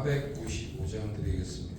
455장 드리겠습니다.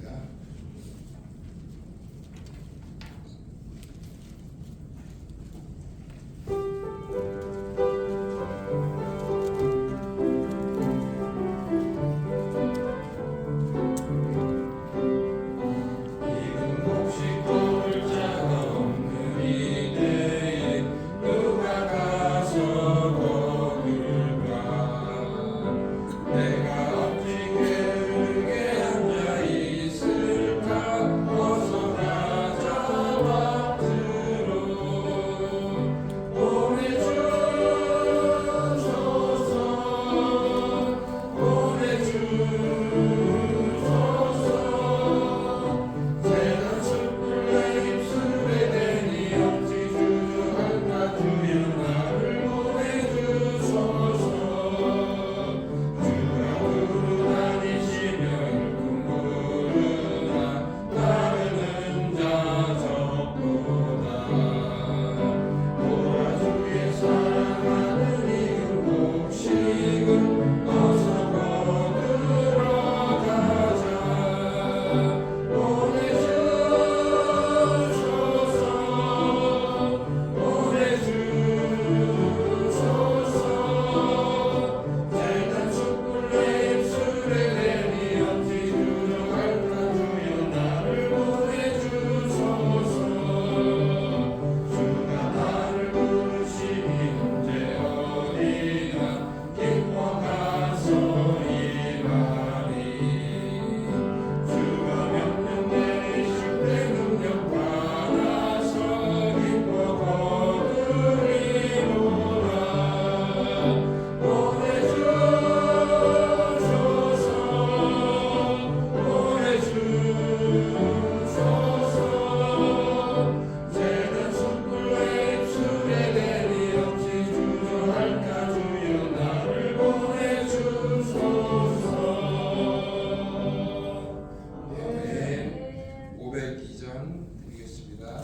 드리겠습니다.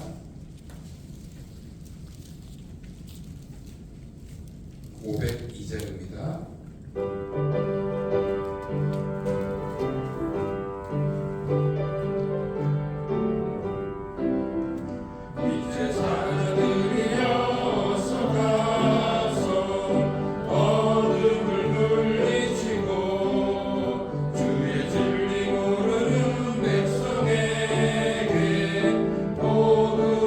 502절입니다. 모든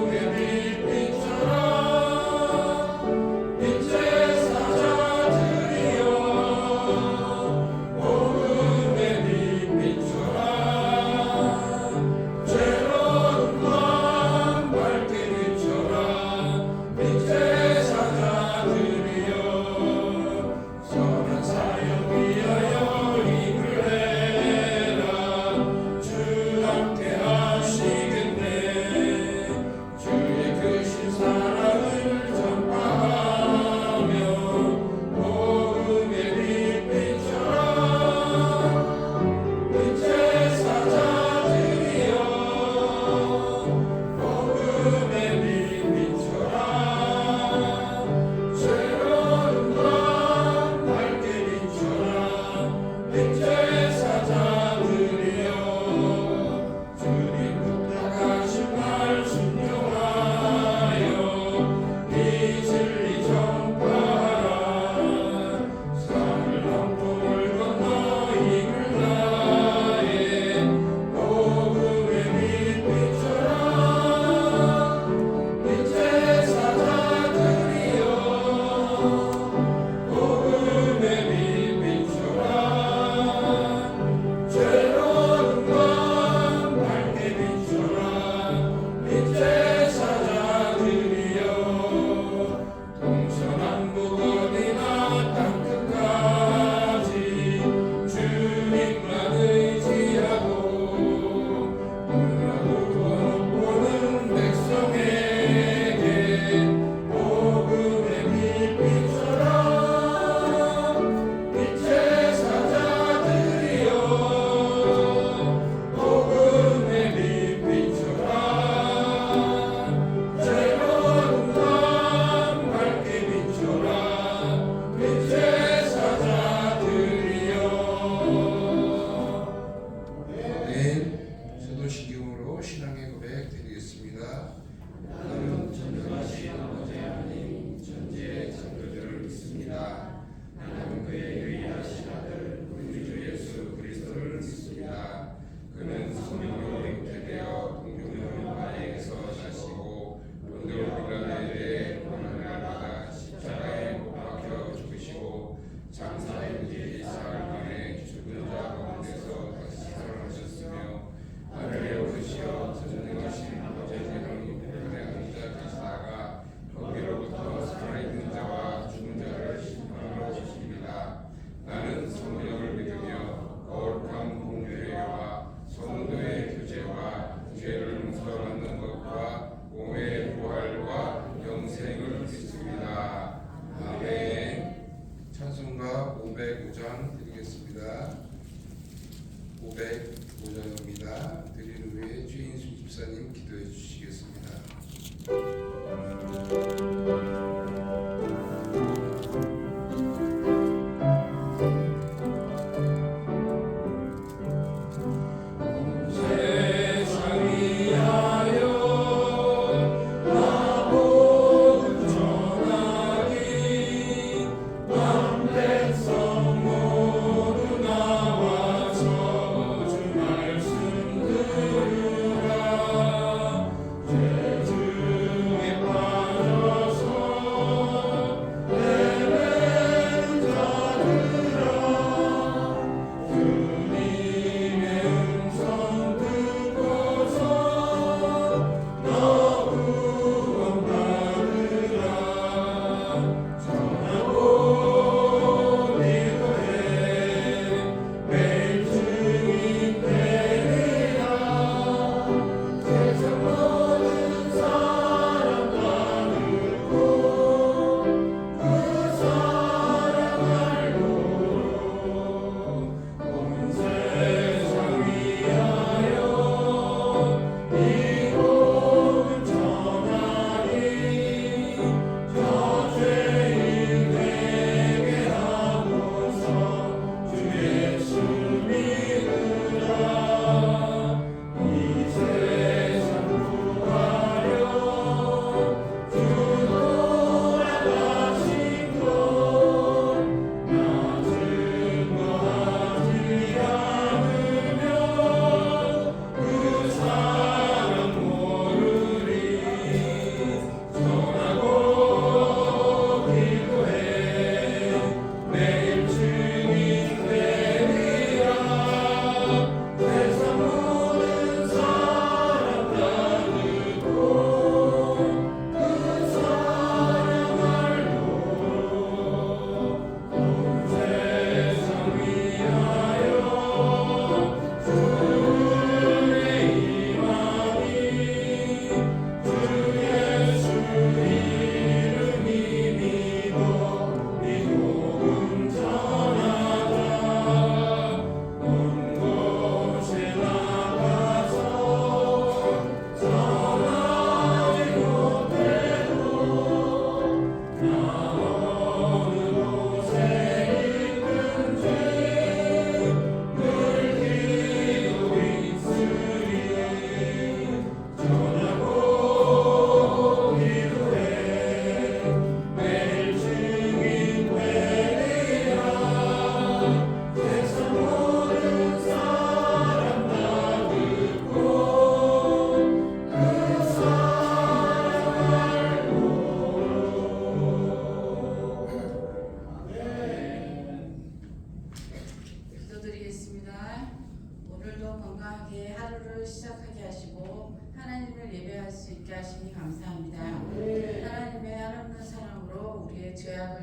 신앙의 고백 드리겠습니다. 나는 전능하신 아버지 하나님 천지의 창조주를 믿습니다. 나는 그의 유일하신 아들 우리 주 예수 그리스도를 믿습니다. 그는 성령으로 잉태되어 동정녀 마리아에게서 나시고 본디오 빌라도에 대해 고난을 받아 십자가에 못 박혀 죽으시고 장사된 지 사흘 만에 죽은 자 가운데서 다시 살아나셨으며 하늘에 오르시어 전능하신 아버지 하나님 우편에 앉아 계시다가 거기로부터 살아있는 자와 죽은 자를 심판하러 오십니다. 나는 성령을 믿으며 거룩한 공교회와 성도의 교제와 죄를 용서받는 것과 몸의 부활과 영생을 믿습니다. 아멘. 찬송가 505장 드리겠습니다. 505장입니다. 드리는 후에 주인수 집사님 기도해 주시겠습니다.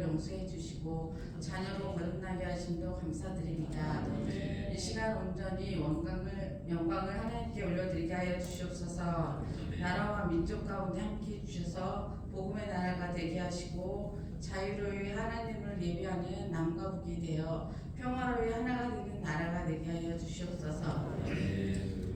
용서해 주시고 자녀로 거듭나게 하심도 감사드립니다. 이 시간 온전히 영광을 하나님께 올려드리게 하여 주시옵소서. 나라와 민족 가운데 함께 해주셔서 복음의 나라가 되게 하시고 자유로이 하나님을 예배하는 남과 북이 되어 평화로이 하나가 되는 나라가 되게 하여 주시옵소서.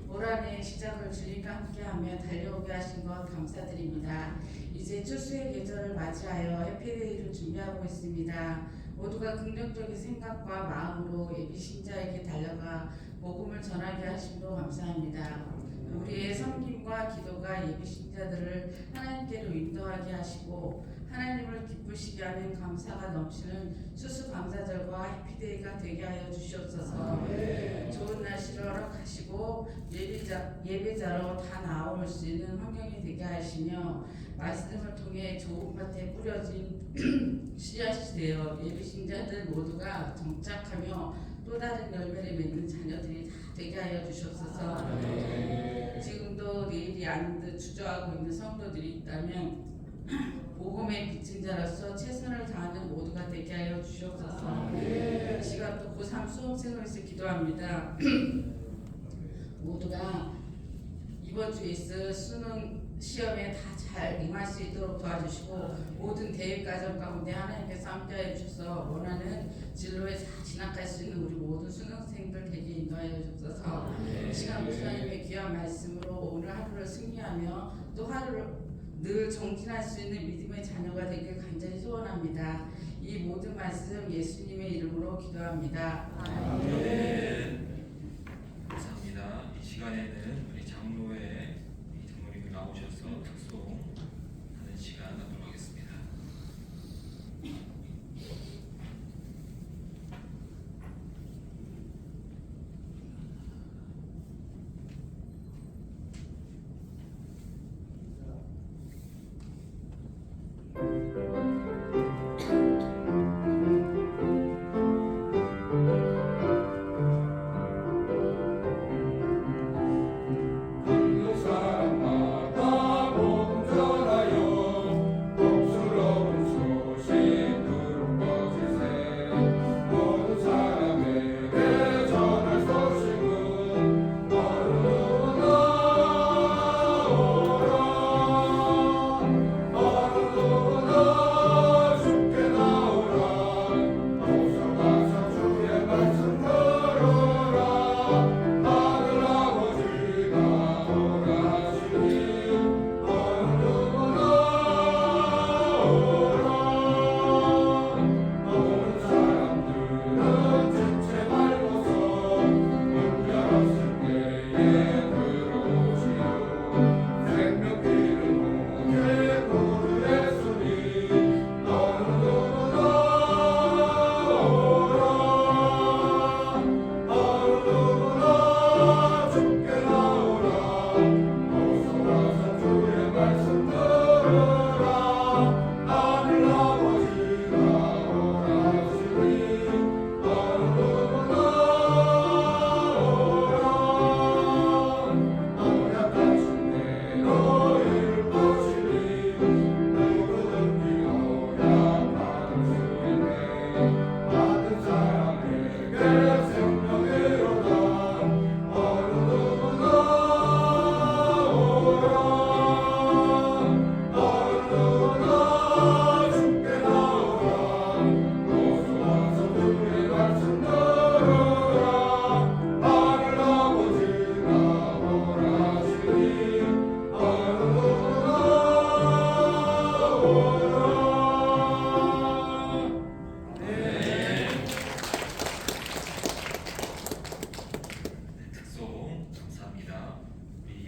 올 한해 시작을 주님과 함께하며 달려오게 하신 것 감사드립니다. 이제 추수의 계절을 맞이하여 해피데이를 준비하고 있습니다. 모두가 긍정적인 생각과 마음으로 예비 신자에게 달려가 복음을 전하게 하심도 감사합니다. 우리의 섬김과 기도가 예비 신자들을 하나님께로 인도하게 하시고 하나님을 기쁘시게 하는 감사가 넘치는 수수감사절과 해피데이가 되게 하여 주시옵소서. 좋은 날씨를 허락하시고 예배자로 다 나올 수 있는 환경이 되게 하시며 말씀을 통해 좋은 밭에 뿌려진 씨앗이 되어 예비 신자들 모두가 정착하며 또 다른 열매를 맺는 자녀들이 다 되게 하여 주시옵소서. 지금도 내일이 아닌 듯 주저하고 있는 성도들이 있다면 복음의 빚진 자로서 최선을 다하는 모두가 되게 하여 주시옵소서. 이 시간 또 고3 수험생을 위해서 기도합니다. 모두가 이번 주에 있을 수능 시험에 다 잘 임할 수 있도록 도와주시고 모든 대입 과정 가운데 하나님께서 함께해 주셔서 원하는 진로에 다 진학할 수 있는 우리 모든 수능생들 되게 인도하여 주셔서 이 시간 목사님의 귀한 말씀으로 오늘 하루를 승리하며 또 하루를 늘 정진할 수 있는 믿음의 자녀가 되길 간절히 소원합니다. 이 모든 말씀 예수님의 이름으로 기도합니다. 아멘. 감사합니다. 이 시간에는 우리 장로회 장로님이 나오셔서 특송하는 시간 갖도록 하겠습니다.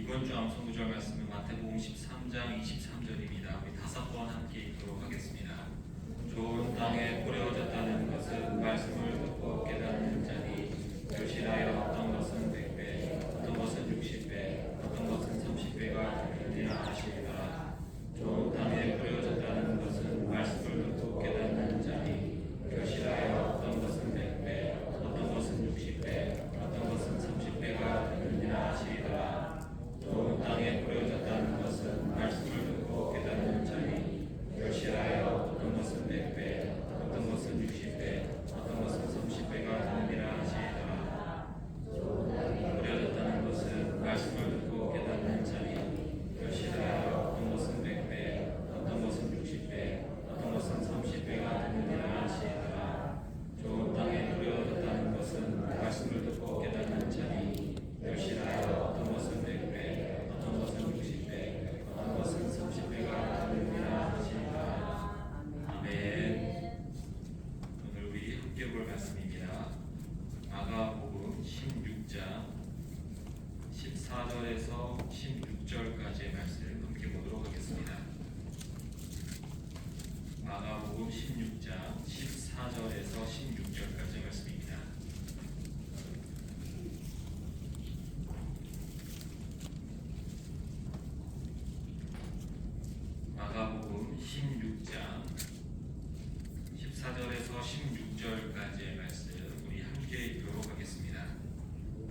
이번 주 암송 구절 말씀은 마태복음 13장 23절입니다. 우리 5번 함께 읽도록 하겠습니다. 좋은 땅에 뿌려졌다는 것은 말씀을 듣고 깨닫는 자니 결실하여 어떤 것은 100배, 어떤 것은 60배, 어떤 것은 30배가 되느니라 하시리라. 좋은 땅에 뿌려졌다는 것은 말씀을 듣고 깨닫는 자니 결실하여 어떤 것은 100배, 어떤 것은 60배, 어떤 것은 30배가 되느니라 하시리라. 좋은 땅에 뿌려졌다는 것은 말씀을 듣고 깨닫는 자니 결실하여 어떤 것은 100배, 어떤 것은 60배, 어떤 것은 말씀 함께 보도록 하겠습니다. 마가복음 16장 14절에서 16절까지 말씀입니다. 마가복음 16장 14절에서 16절까지의 말씀 우리 함께 읽도록 하겠습니다.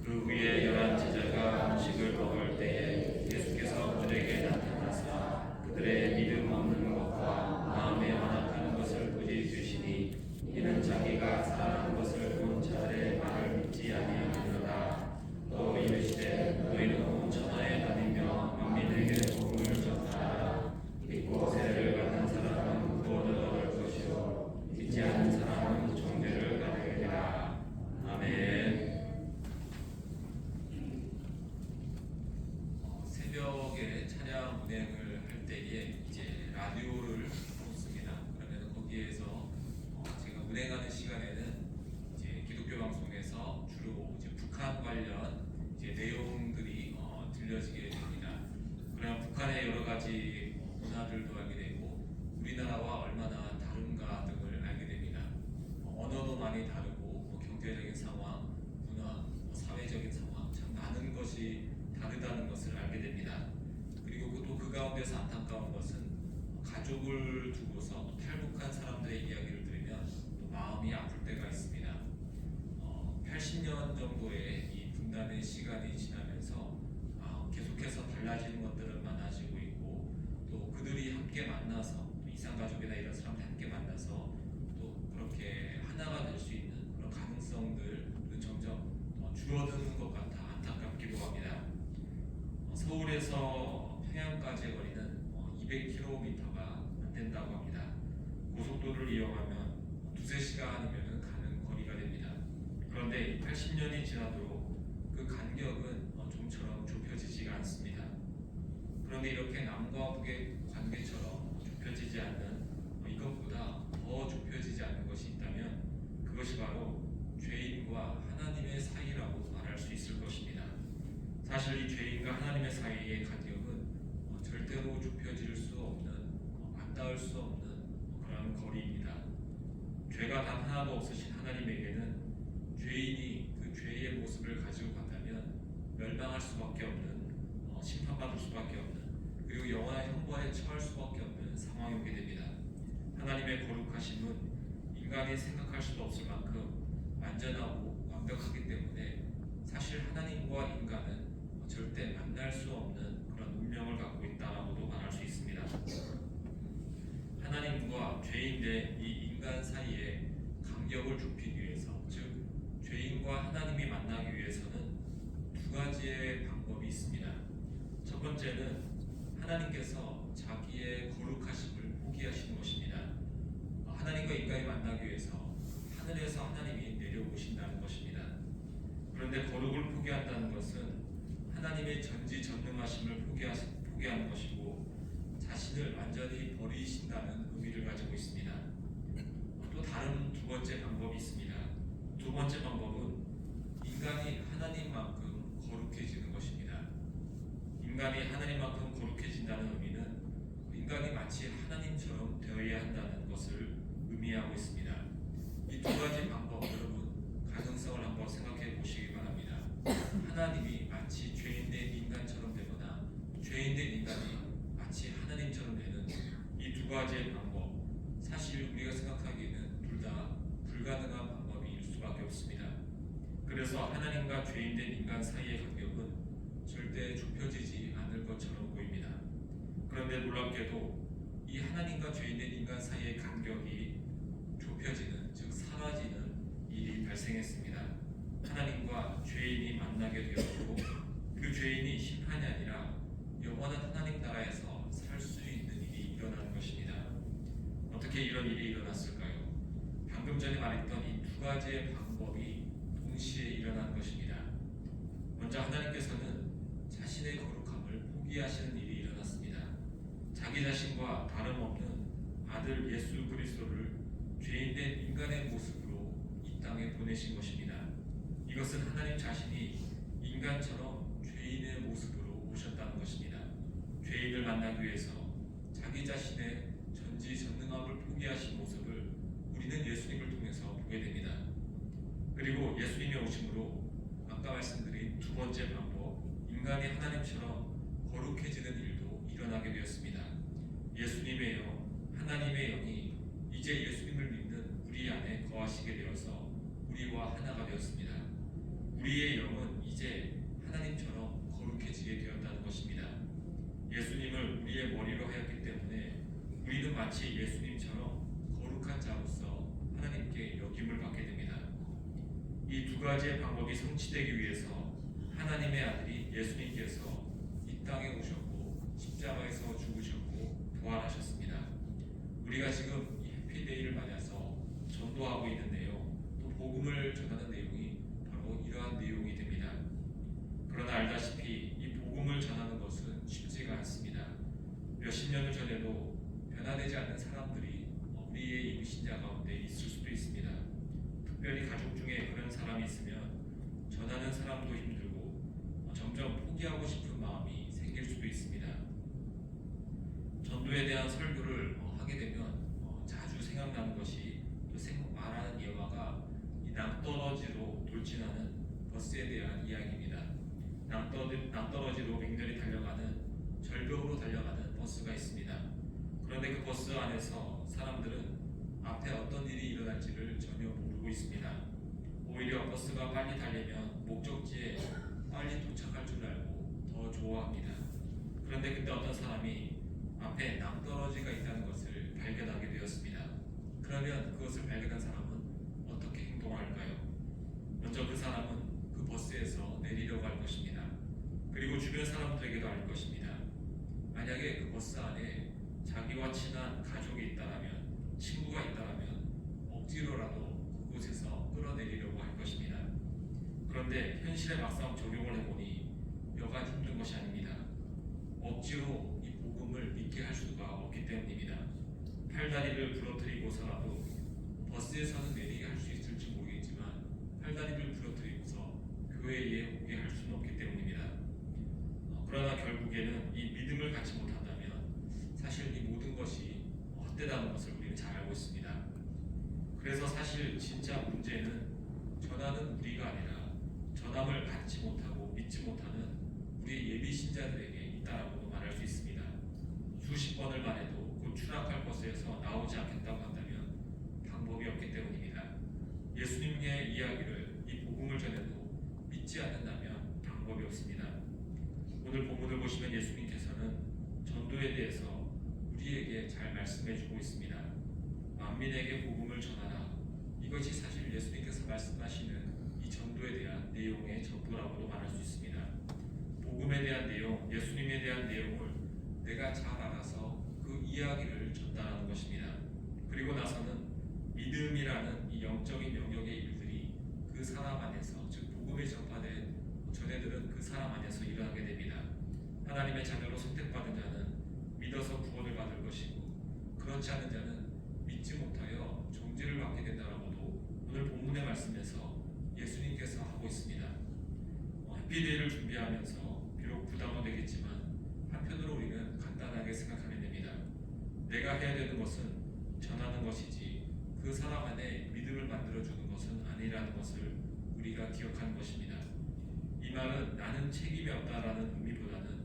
그 후에 11 제자가 음식을 먹을 때에 예수께서 그들에게 나타나사 그들의 믿음 없는 것과 마음에 완악한 것을 꾸짖으시니 이는 자기가 살아난 것을 본 자들의 말을 믿지 아니하느니라. 또 이르시되 너희는 온 천하에 다니며 만민에게 복음을 전하라. 믿고 세례를 받는 사람은 구원을 얻을 것이요 믿지 않는 사람은 정죄를 받으리라. 아멘. 새벽에 차량 운행을 할 때에 이제 라디오를 꽂습니다. 그러면 거기에서 제가 운행하는 시간에는 이제 기독교 방송에서 주로 이제 북한 관련 이제 내용들이 들려지게 됩니다. 그러면 북한의 여러 가지 문화들도 알게 되고 우리나라와 얼마나 다른가 등을 알게 됩니다. 언어도 많이 다르고 경제적인 상황, 문화, 사회적인 상황 참 많은 것이 다르다는 것을 알게 됩니다. 그리고 또 그 가운데서 안타까운 것은 가족을 두고서 탈북한 사람들의 이야기를 들으면 또 마음이 아플 때가 있습니다. 80년 정도의 이 분단의 시간이 지나면서 계속해서 달라지는 것들은 많아지고 있고 또 그들이 함께 만나서 이산가족이나 이런 사람들 함께 만나서 또 그렇게 하나가 될 수 있는 그런 가능성들은 점점 줄어드는 것 같아 안타깝기도 합니다. 서울에서 평양까지의 거리는 200km가 안 된다고 합니다. 고속도로를 이용하면 2~3시간이면 가는 거리가 됩니다. 그런데 80년이 지나도록 그 간격은 좀처럼 좁혀지지가 않습니다. 그런데 이렇게 남과 북의 관계처럼 좁혀지지 않는 이것보다 더 좁혀지지 않는 것이 있다면 그것이 바로 죄인과 하나님의 사이라고 말할 수 있을 것입니다. 사실 이 죄인과 하나님의 사이의 간격은 절대로 좁혀질 수 없는, 맞닿을 수 없는 그런 거리입니다. 죄가 단 하나도 없으신 하나님에게는 죄인이 그 죄의 모습을 가지고 간다면 멸망할 수밖에 없는, 심판받을 수밖에 없는, 그리고 영원한 형벌에 처할 수밖에 없는 상황이 오게 됩니다. 하나님의 거룩하심은 인간이 생각할 수도 없을 만큼 완전하고 완벽하기 때문에 사실 하나님과 인간은 절대 만날 수 없는 그런 운명을 갖고 있다라고도 말할 수 있습니다. 하나님과 죄인 된 이 인간 사이에 간격을 좁히기 위해서, 즉 죄인과 하나님이 만나기 위해서는 두 가지의 방법이 있습니다. 첫 번째는 하나님께서 자기의 거룩하심을 포기하시는 것입니다. 하나님과 인간이 만나기 위해서 하늘에서 하나님이 내려오신다는 것입니다. 그런데 거룩을 포기한다는 것은 하나님의 전지전능하심을 포기하는 것이고 자신을 완전히 버리신다는 의미를 가지고 있습니다. 또 다른 두 번째 방법이 있습니다. 두 번째 방법은 인간이 하나님만큼 거룩해지는 것입니다. 인간이 하나님만큼 거룩해진다는 의미는 인간이 마치 하나님처럼 되어야 한다는 것을 의미하고 있습니다. 이 두 가지 방법 여러분 가능성을 한번 생각해 보시기 바랍니다. 하나님이 마치 죄인된 인간처럼 되거나 죄인된 인간이 마치 하나님처럼 되는 이 두 가지의 방법, 사실 우리가 생각하기에는 둘 다 불가능한 방법일 수밖에 없습니다. 그래서 하나님과 죄인된 인간 사이의 간격은 절대 좁혀지지 않을 것처럼 보입니다. 그런데 놀랍게도 이 하나님과 죄인된 인간 사이의 간격이 좁혀지는, 즉 사라지는 일이 발생했습니다. 하나님과 죄인이 만나게 되었고 그 죄인이 심판이 아니라 영원한 하나님 나라에서 살 수 있는 일이 일어나는 것입니다. 어떻게 이런 일이 일어났을까요? 방금 전에 말했던 이 두 가지의 방법이 동시에 일어난 것입니다. 먼저 하나님께서는 자신의 거룩함을 포기하시는 일이 일어났습니다. 자기 자신과 다름없는 아들 예수 그리스도를 죄인된 인간의 모습으로 이 땅에 보내신 것입니다. 이것은 하나님 자신이 인간처럼 죄인의 모습으로 오셨다는 것입니다. 죄인 죄인을 만나기 위해서 자기 자신의 전지전능함을 포기하신 모습을 우리는 예수님을 통해서 보게 됩니다. 그리고 예수님이 오심으로 아까 말씀드린 두 번째 방법, 인간이 하나님처럼 거룩해지는 일도 일어나게 되었습니다. 예수님의 영, 하나님의 영이 이제 예수님을 믿는 우리 안에 거하시게 되어서 우리와 하나가 되었습니다. 우리의 영은 이제 하나님처럼 거룩해지게 되었다는 것입니다. 예수님을 우리의 머리로 하였기 때문에 우리는 마치 예수님처럼 거룩한 자로서 하나님께 여김을 받게 됩니다. 이 두 가지의 방법이 성취되기 위해서 하나님의 아들이 예수님께서 이 땅에 오셨고 십자가에서 죽으셨고 부활하셨습니다. 우리가 지금 이 해피데이를 맞아서 전도하고 있는데요. 또 복음을 전하는 내용이 바로 이러한 내용이 됩니다. 그러나 알다시피 이 복음을 전하는 것은 쉽지가 않습니다. 몇십 년을 전에도 변화되지 않는 사람들이 우리의 이 신자 가운데 있을 수도 있습니다. 특별히 가족 중에 그런 사람이 있으면 전하는 사람도 힘들고 점점 포기하고 싶은 마음이 생길 수도 있습니다. 전도에 대한 설교를 하게 되면 자주 생각나는 것이 또 말하는 예화가 이 낭떠러지로 돌진하는 버스에 대한 이야기입니다. 낭떠러지로 맹렬히 달려가는 절벽으로 달려가는 버스가 있습니다. 그런데 그 버스 안에서 사람들은 앞에 어떤 일이 일어날지를 전혀 모르고 있습니다. 오히려 버스가 빨리 달리면 목적지에 빨리 도착할 줄 알고 더 좋아합니다. 그런데 그때 어떤 사람이 앞에 낭떠러지가 있다는 것을 발견하게 되었습니다. 그러면 그것을 발견한 사람은 어떻게 행동할까요? 먼저 그 사람은 그 버스에서 내리려고 할 것입니다. 그리고 주변 사람들에게도 알 것입니다. 만약에 그 버스 안에 자기와 친한 가족이 있다면, 친구가 있다면 억지로라도 그곳에서 끌어내리려고 할 것입니다. 그런데 현실에 막상 적용을 해보니 여간 힘든 것이 아닙니다. 억지로 이 복음을 믿게 할 수가 없기 때문입니다. 팔다리를 부러뜨리고서라도 버스에서는 내리게 할 수 있을지 모르겠지만 팔다리를 부러뜨리고서 교회에 오게 할 수는 없기 때문입니다. 그러나 결국에는 이 믿음을 갖지 못한다면 사실 이 모든 것이 헛되다는 것을 우리는 잘 알고 있습니다. 그래서 사실 진짜 문제는 전하는 우리가 아니라 전함을 받지 못하고 믿지 못하는 우리 예비 신자들에게 있다라고도 말할 수 있습니다. 수십 번을 말해도 곧 추락할 버스에서 나오지 않겠다고 한다면 방법이 없기 때문입니다. 예수님의 이야기를 이 복음을 전해도 믿지 않는다면 방법이 없습니다. 오늘 본문을 보시면 예수님께서는 전도에 대해서 우리에게 잘 말씀해주고 있습니다. 만민에게 복음을 전하라. 이것이 사실 예수님께서 말씀하시는 이 전도에 대한 내용의 전부라고도 말할 수 있습니다. 복음에 대한 내용, 예수님에 대한 내용을 내가 잘 알아서 그 이야기를 전달하는 것입니다. 그리고 나서는 믿음이라는 이 영적인 영역의 일들이 그 사람 안에서, 즉 복음에 전파된 전해들은 그 사람 안에서 일어나게 됩니다. 하나님의 자녀로 선택받은 자는 믿어서 구원을 받을 것이고 그렇지 않은 자는 믿지 못하여 정죄를 받게 된다라고도 오늘 본문의 말씀에서 예수님께서 하고 있습니다. 해피데이를 준비하면서 비록 부담은 되겠지만 한편으로 우리는 간단하게 생각하면 됩니다. 내가 해야 되는 것은 전하는 것이지 그 사람 안에 믿음을 만들어주는 것은 아니라는 것을 우리가 기억하는 것입니다. 이 말은 나는 책임이 없다라는 의미보다는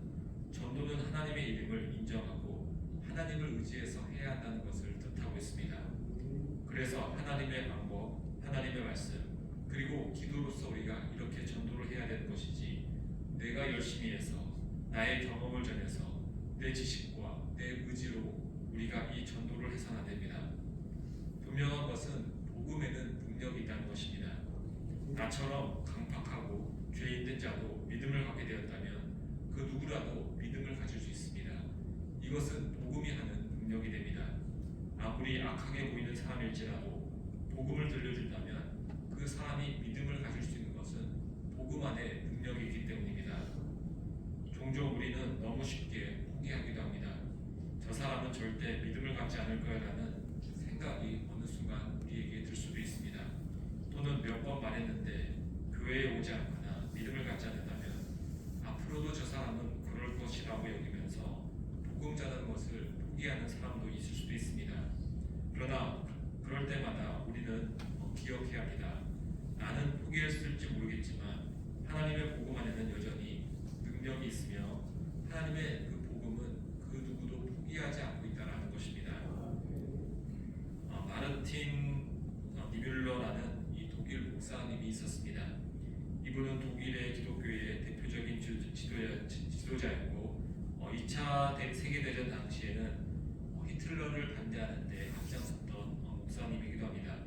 전도는 하나님의 이름을 인정하고 하나님을 의지해서 해야 한다는 것을 뜻하고 있습니다. 그래서 하나님의 방법, 하나님의 말씀, 그리고 기도로서 우리가 이렇게 전도를 해야 되는 것이지 내가 열심히 해서 나의 경험을 전해서 내 지식과 내 의지로 우리가 이 전도를 해서는 안 됩니다. 분명한 것은 복음에는 능력이 있다는 것입니다. 나처럼 강팍하고 죄인된 자도 믿음을 갖게 되었다면 그 누구라도 믿음을 가질 수 있습니다. 이것은 복음이 하는 능력이 됩니다. 아무리 악하게 보이는 사람일지라도 복음을 들려준다면 그 사람이 믿음을 가질 수 있는 것은 복음 안에 능력이 있기 때문입니다. 종종 우리는 너무 쉽게 포기하기도 합니다. 저 사람은 절대 믿음을 갖지 않을 거야라는 생각이 어느 순간 우리에게 들 수도 있습니다. 또는 몇 번 말했는데 교회에 오지 않거나 믿음을 갖지 않는다면 앞으로도 저 사람은 그럴 것이라고 여기면서 포기하는 사람도 있을 수도 있습니다. 그러나 그럴 때마다 우리는 기억해야 합니다. 나는 포기했을지 모르겠지만 하나님의 복음 안에는 여전히 능력이 있으며 하나님의 그 복음은 그 누구도 포기하지 않고 있다는 것입니다. 마르틴 니뮌러라는 이 독일 목사님이 있었습니다. 이분은 독일의 기독교의 대표적인 지도자였고 2차 세계대전 당시에는 히틀러를 반대하는 데 앞장섰던 목사님이기도 합니다.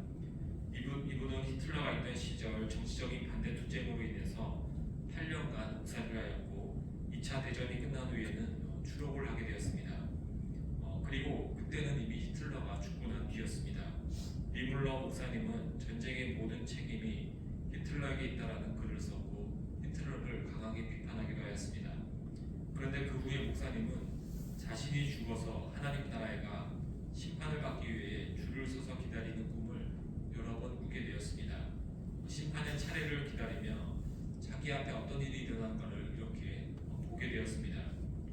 이분은 히틀러가 있던 시절 정치적인 반대 투쟁으로 인해서 8년간 목사를 하였고 2차 대전이 끝난 후에는 추록을 하게 되었습니다. 그리고 그때는 이미 히틀러가 죽고 난 뒤였습니다. 니뮌러 목사님은 전쟁의 모든 책임이 히틀러에게 있다라는 글을 썼고 히틀러를 강하게 비판하기도 하였습니다. 그런데 그 후에 목사님은 자신이 죽어서 하나님 나라에가 심판을 받기 위해 줄을 서서 기다리는 꿈을 여러 번 꾸게 되었습니다. 심판의 차례를 기다리며 자기 앞에 어떤 일이 일어난가를 이렇게 보게 되었습니다.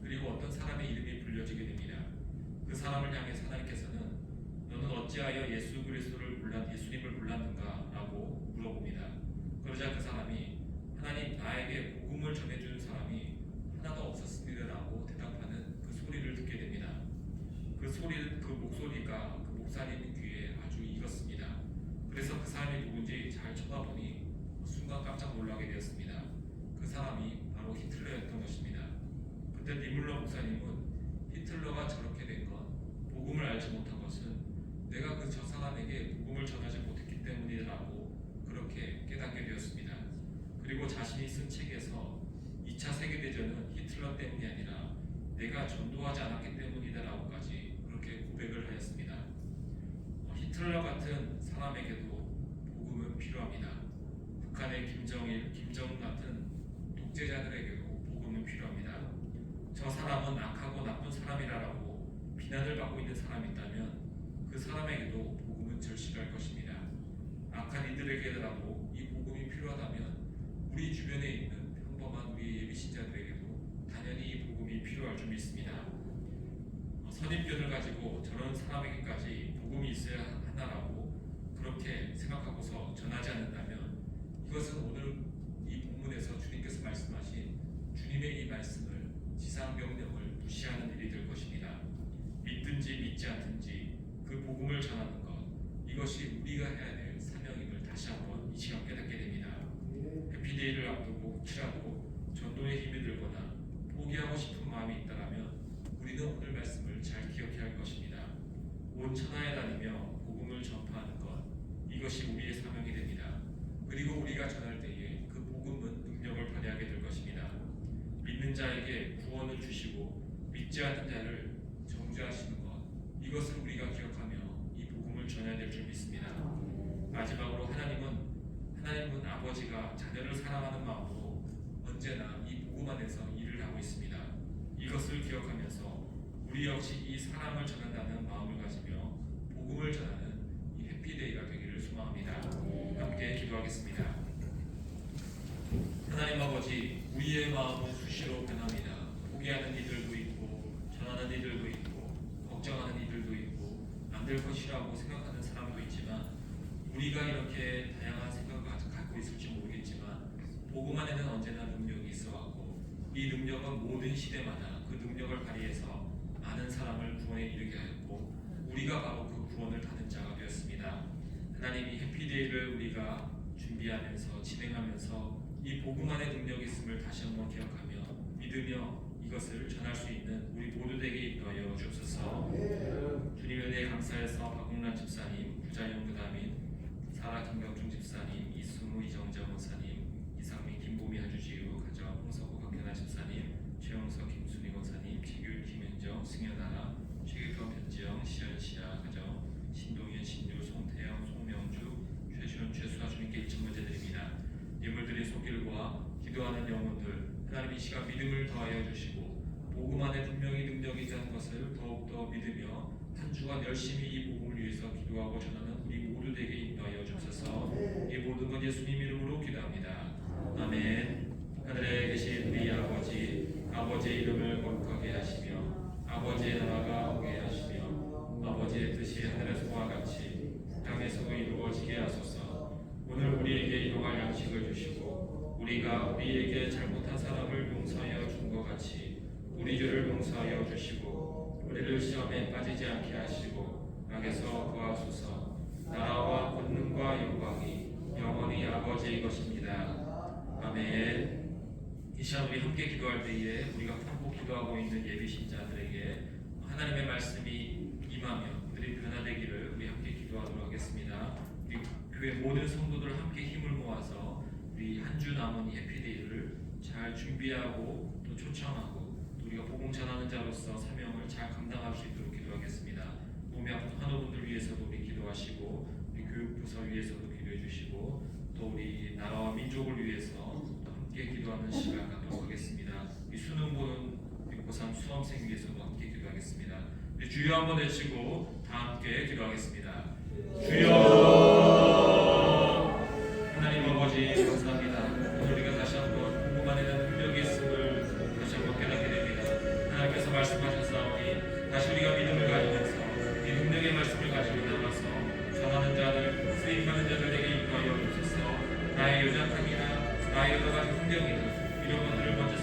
그리고 어떤 사람의 이름이 불려지게 됩니다. 그 사람을 향해서 하나님께서는 너는 어찌하여 예수님을 몰랐는가? 라고 물어봅니다. 그러자 그 사람이 하나님 나에게 복음을 전해주는 사람이 하나도 없었습니다 라고 대답하는 그 소리를 듣게 됩니다. 그 목소리가 그 목사님 귀에 아주 익었습니다. 그래서 그 사람이 누군지 잘 쳐다보니 순간 깜짝 놀라게 되었습니다. 그 사람이 바로 히틀러였던 것입니다. 그때 니뮌러 목사님은 히틀러가 저렇게 된 건 복음을 알지 못한 것은 내가 저 사람에게 복음을 전하지 못했기 때문이라고 그렇게 깨닫게 되었습니다. 그리고 자신이 쓴 책에서 2차 세계대전은 히틀러 때문이 아니라 내가 전도하지 않았기 때문이다라고까지 그렇게 고백을 하였습니다. 히틀러 같은 사람에게도 복음은 필요합니다. 북한의 김정은 같은 독재자들에게도 복음은 필요합니다. 저 사람은 악하고 나쁜 사람이라고 비난을 받고 있는 사람이 있다면 그 사람에게도 복음은 절실할 것입니다. 악한 이들에게라도 이 복음이 필요하다면 우리 주변에 있는 평범한 우리 예비신자들에게도 당연히 이 복음이 필요할 줄 믿습니다. 선입견을 가지고 저런 사람에게까지 복음이 있어야 하나라고 그렇게 생각하고서 전하지 않는다면 이것은 오늘 이 본문에서 주님께서 말씀하신 주님의 이 말씀을 지상명령을 무시하는 일이 될 것입니다. 믿든지 믿지 않든지 그 복음을 전하는 것 이것이 우리가 해야 될 사명임을 다시 한번 이 시간 깨닫게 됩니다. 해피데이를 앞두고 혹시라도 전도에 힘이 들거나 포기하고 싶은 마음이 있다면 우리는 오늘 말씀을 잘 기억해야 할 것입니다. 온 천하에 다니며 복음을 전파하는 것 이것이 우리의 사명이 됩니다. 그리고 우리가 전할 때에 그 복음은 능력을 발휘하게 될 것입니다. 믿는 자에게 구원을 주시고 믿지 않는 자를 정죄하시는 것 이것을 우리가 기억하며 이 복음을 전해야 될 줄 믿습니다. 마지막으로 하나님은 아버지가 자녀를 사랑하는 마음으로 언제나 이 복음 안에서 일을 하고 있습니다. 이것을 기억하면서 우리 역시 이 사랑을 전한다는 마음을 가지며 복음을 전하는 이 해피데이가 되기를 소망합니다. 함께 기도하겠습니다. 하나님 아버지, 우리의 마음은 수시로 변합니다. 포기하는 이들도 있고 전하는 이들도 있고 걱정하는 이들도 있고 안 될 것이라고 생각하는 사람도 있지만 우리가 이렇게 다양한 생각을 갖고 있을지 모르겠지만 복음 안에는 언제나 능력이 있어왔고 이 능력은 모든 시대마다 그 능력을 발휘해서 많은 사람을 구원에 이르게 하였고 우리가 바로 그 구원을 받는 자가 되었습니다. 하나님이 해피데이를 우리가 준비하면서 진행하면서 이 복음 안에 능력이 있음을 다시 한번 기억하며 믿으며 이것을 전할 수 있는 우리 모두에게 인도하여 주옵소서. 주님의 은혜에 감사해서 박국란 집사님, 부자영 부다민, 사라 김경중 집사님, 이순우 이정재 원사님, 이상민 김보미 하주지우 가정, 홍석호 박현아 집사님, 최영석 김순희 원사님, 최규일 김현정 승현아라, 최규경 변지영 시연시아 가정, 신동현 신유 송태영 송명주 최시현 최수아 주님께 일천 번째 드립니다. 예물드린 손길과 기도하는 영혼들 하나님 이 시간 믿음을 더하여 주시고 복음 안에 분명히 능력이 있다는 것을 더욱더 믿으며 한 주간 열심히 이 복음을 위해서 기도하고 전하는 우리 모두에게 인도하여 주옵소서. 이 모든 것 예수님 이름으로 기도합니다. 아멘. 하늘에 계신 우리 아버지의 이름을 거룩하게 하시며 아버지의 나라가 오게 하시며 안에서 이루어지게 하소서. 오늘 우리에게 일용할 양식을 주시고 우리가 우리에게 잘못한 사람을 용서하여 준 것 같이 우리 죄를 용서하여 주시고 우리를 시험에 빠지지 않게 하시고 악에서 구하소서. 나라와 권능과 영광이 영원히 아버지의 것입니다. 아멘. 이 시간 우리 함께 기도할 때에 우리가 참고 기도하고 있는 예비 신자들에게 하나님의 말씀이 임하며 그들이 변화되기를 우리 함께 기도하도록 하겠습니다. 우리 교회 모든 성도들 함께 힘을 모아서 우리 한 주 남은 해피데이를 잘 준비하고 또 초청하고 또 우리가 복음 전하는 자로서 사명을 잘 감당할 수 있도록 기도하겠습니다. 몸이 아픈 환우분들 위해서도 우리 기도하시고 우리 교육부서 위해서도 기도해 주시고 또 우리 나라와 민족을 위해서 또 함께 기도하는 시간 갖도록 하겠습니다. 우리 수능 보는 우리 고3 수험생 위해서도 함께 기도하겠습니다. 우리 주여 한번 외치고 다 함께 기도하겠습니다. 주여. 하나님 아버지 감사합니다. 오늘 우리가 다시 한번 복음 안에 대한 능력이 있음을 다시 한번 깨닫게 됩니다. 하나님께서 말씀하셨사오니 다시 우리가 믿음을 가지면서 이 능력의 말씀을 가지고 나가서 전하는 자들, 쓰임받는 자들에게 인도하여 주소서. 나의 연약함이나 나의 여러 가지 환경이나 이런 것들을 먼저